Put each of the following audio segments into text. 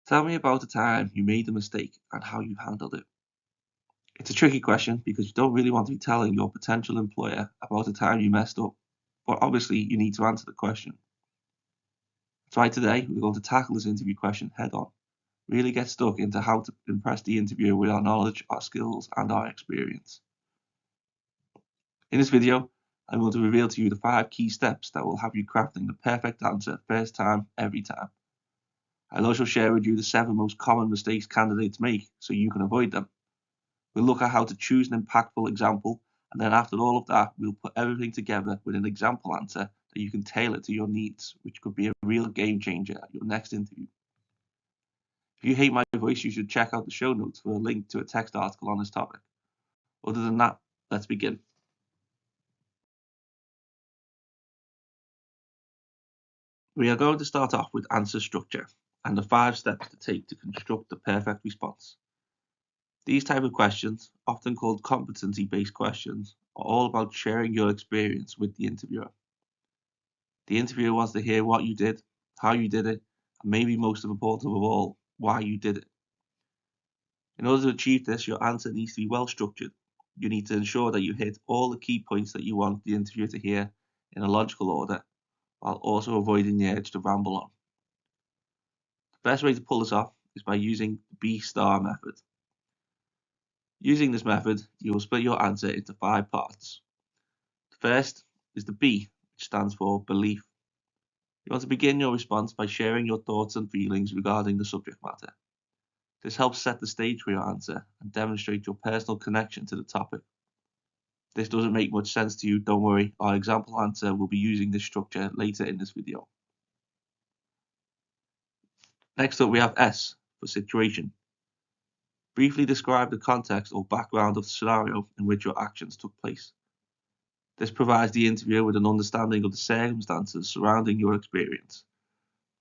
Tell me about a time you made a mistake and how you handled it. It's a tricky question because you don't really want to be telling your potential employer about a time you messed up, but obviously you need to answer the question. That's why today we're going to tackle this interview question head on, really get stuck into how to impress the interviewer with our knowledge, our skills, and our experience. In this video, I'm going to reveal to you the 5 key steps that will have you crafting the perfect answer first time, every time. I'll also share with you the 7 most common mistakes candidates make so you can avoid them. We'll look at how to choose an impactful example, and then after all of that, we'll put everything together with an example answer that you can tailor to your needs, which could be a real game changer at your next interview. If you hate my voice, you should check out the show notes for a link to a text article on this topic. Other than that, let's begin. We are going to start off with answer structure and the 5 steps to take to construct the perfect response. These type of questions, often called competency-based questions, are all about sharing your experience with the interviewer. The interviewer wants to hear what you did, how you did it, and maybe most important of all, why you did it. In order to achieve this, your answer needs to be well structured. You need to ensure that you hit all the key points that you want the interviewer to hear in a logical order, while also avoiding the urge to ramble on. The best way to pull this off is by using the B-star method. Using this method, you will split your answer into 5 parts. The first is the B, which stands for belief. You want to begin your response by sharing your thoughts and feelings regarding the subject matter. This helps set the stage for your answer and demonstrate your personal connection to the topic. If this doesn't make much sense to you, don't worry, our example answer will be using this structure later in this video. Next up we have S for situation. Briefly describe the context or background of the scenario in which your actions took place. This provides the interviewer with an understanding of the circumstances surrounding your experience.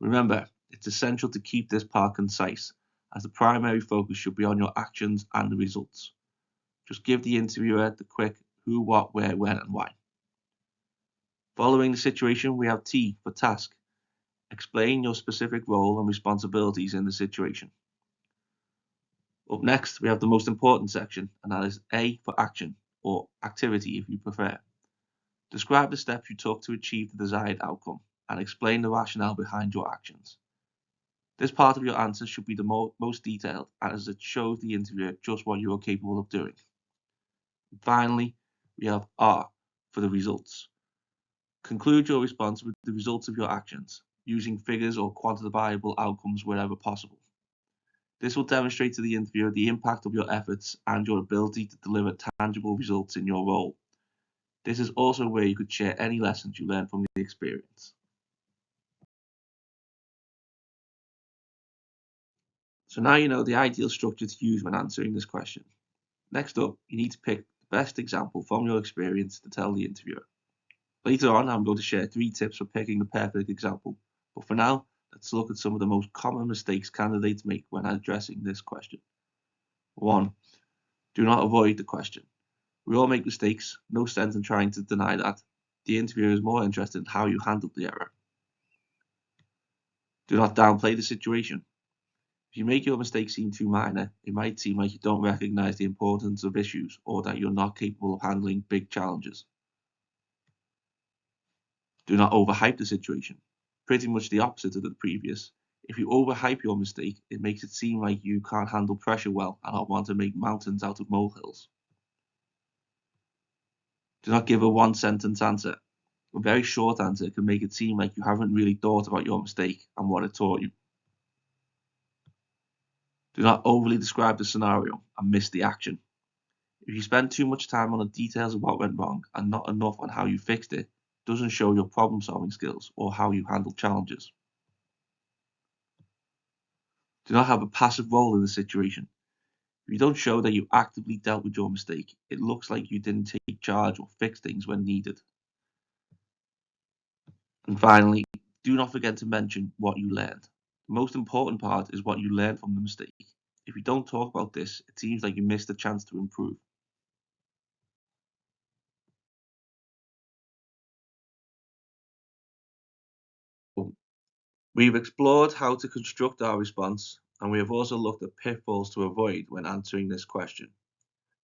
Remember, it's essential to keep this part concise, as the primary focus should be on your actions and the results. Just give the interviewer the quick who, what, where, when, and why. Following the situation, we have T for task. Explain your specific role and responsibilities in the situation. Up next, we have the most important section, and that is A for action, or activity if you prefer. Describe the steps you took to achieve the desired outcome, and explain the rationale behind your actions. This part of your answer should be the most detailed, as it shows the interviewer just what you are capable of doing. And finally, we have R for the results. Conclude your response with the results of your actions, using figures or quantifiable outcomes wherever possible. This will demonstrate to the interviewer the impact of your efforts and your ability to deliver tangible results in your role. This is also where you could share any lessons you learned from the experience. So now you know the ideal structure to use when answering this question. Next up, you need to pick the best example from your experience to tell the interviewer. Later on, I'm going to share 3 tips for picking the perfect example, but for now, let's look at some of the most common mistakes candidates make when addressing this question. 1. Do not avoid the question. We all make mistakes, no sense in trying to deny that. The interviewer is more interested in how you handled the error. Do not downplay the situation. If you make your mistake seem too minor, it might seem like you don't recognize the importance of issues or that you're not capable of handling big challenges. Do not overhype the situation. Pretty much the opposite of the previous. If you overhype your mistake, it makes it seem like you can't handle pressure well and not want to make mountains out of molehills. Do not give a one-sentence answer. A very short answer can make it seem like you haven't really thought about your mistake and what it taught you. Do not overly describe the scenario and miss the action. If you spend too much time on the details of what went wrong and not enough on how you fixed it, it doesn't show your problem-solving skills or how you handle challenges. Do not have a passive role in the situation. If you don't show that you actively dealt with your mistake, it looks like you didn't take charge or fix things when needed. And finally, do not forget to mention what you learned. The most important part is what you learned from the mistake. If you don't talk about this, it seems like you missed a chance to improve. We've explored how to construct our response, and we have also looked at pitfalls to avoid when answering this question.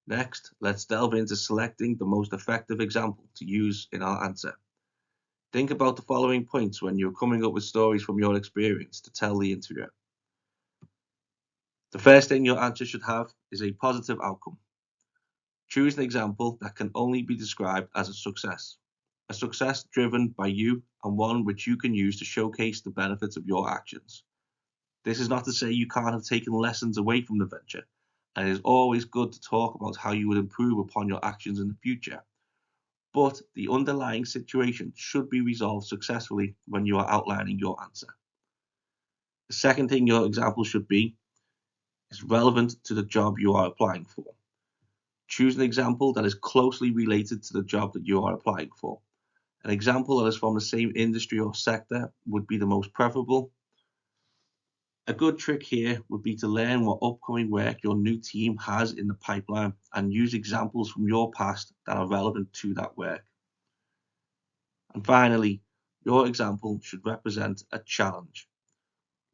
Next, let's delve into selecting the most effective example to use in our answer. Think about the following points when you're coming up with stories from your experience to tell the interviewer. The first thing your answer should have is a positive outcome. Choose an example that can only be described as a success driven by you and one which you can use to showcase the benefits of your actions. This is not to say you can't have taken lessons away from the venture, and it is always good to talk about how you would improve upon your actions in the future. But the underlying situation should be resolved successfully when you are outlining your answer. The second thing your example should be is relevant to the job you are applying for. Choose an example that is closely related to the job that you are applying for. An example that is from the same industry or sector would be the most preferable. A good trick here would be to learn what upcoming work your new team has in the pipeline and use examples from your past that are relevant to that work. And finally, your example should represent a challenge.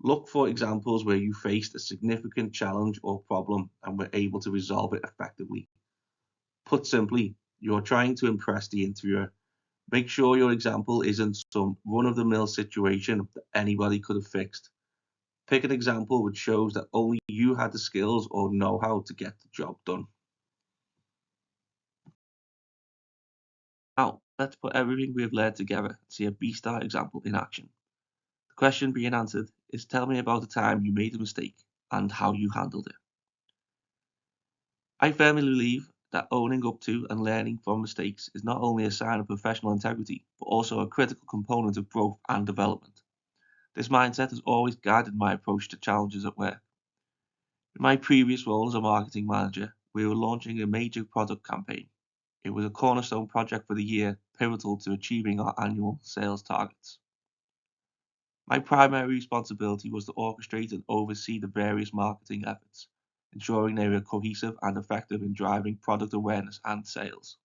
Look for examples where you faced a significant challenge or problem and were able to resolve it effectively. Put simply, you're trying to impress the interviewer. Make sure your example isn't some run-of-the-mill situation that anybody could have fixed. Pick an example which shows that only you had the skills or know-how to get the job done. Now, let's put everything we have learned together and see a B-Star example in action. The question being answered is, tell me about the time you made a mistake and how you handled it. I firmly believe that owning up to and learning from mistakes is not only a sign of professional integrity, but also a critical component of growth and development. This mindset has always guided my approach to challenges at work. In my previous role as a marketing manager, we were launching a major product campaign. It was a cornerstone project for the year, pivotal to achieving our annual sales targets. My primary responsibility was to orchestrate and oversee the various marketing efforts, ensuring they were cohesive and effective in driving product awareness and sales.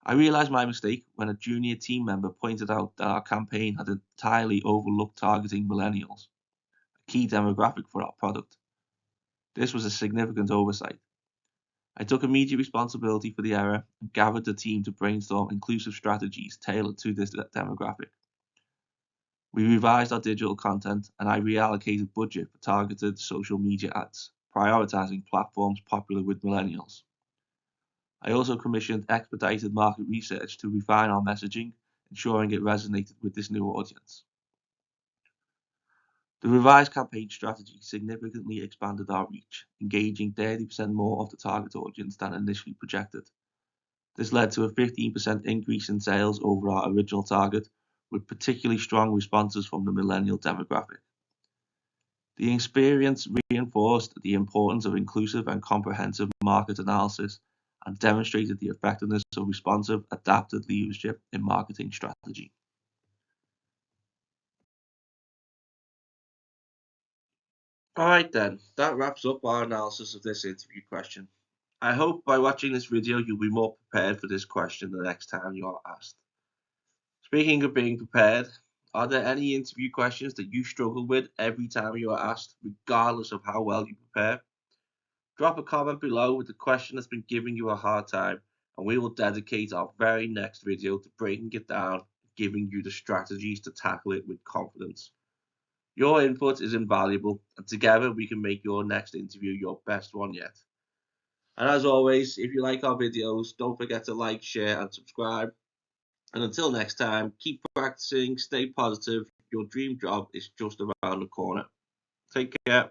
I realized my mistake when a junior team member pointed out that our campaign had entirely overlooked targeting millennials, a key demographic for our product. This was a significant oversight. I took immediate responsibility for the error and gathered the team to brainstorm inclusive strategies tailored to this demographic. We revised our digital content and I reallocated budget for targeted social media ads, prioritizing platforms popular with millennials. I also commissioned expedited market research to refine our messaging, ensuring it resonated with this new audience. The revised campaign strategy significantly expanded our reach, engaging 30% more of the target audience than initially projected. This led to a 15% increase in sales over our original target, with particularly strong responses from the millennial demographic. The experience reinforced the importance of inclusive and comprehensive market analysis and demonstrated the effectiveness of responsive, adapted leadership in marketing strategy. Alright then, that wraps up our analysis of this interview question. I hope by watching this video you'll be more prepared for this question the next time you are asked. Speaking of being prepared, are there any interview questions that you struggle with every time you are asked, regardless of how well you prepare? Drop a comment below with the question that's been giving you a hard time, and we will dedicate our very next video to breaking it down and giving you the strategies to tackle it with confidence. Your input is invaluable, and together we can make your next interview your best one yet. And as always, if you like our videos, don't forget to like, share, and subscribe. And until next time, keep practicing, stay positive. Your dream job is just around the corner. Take care.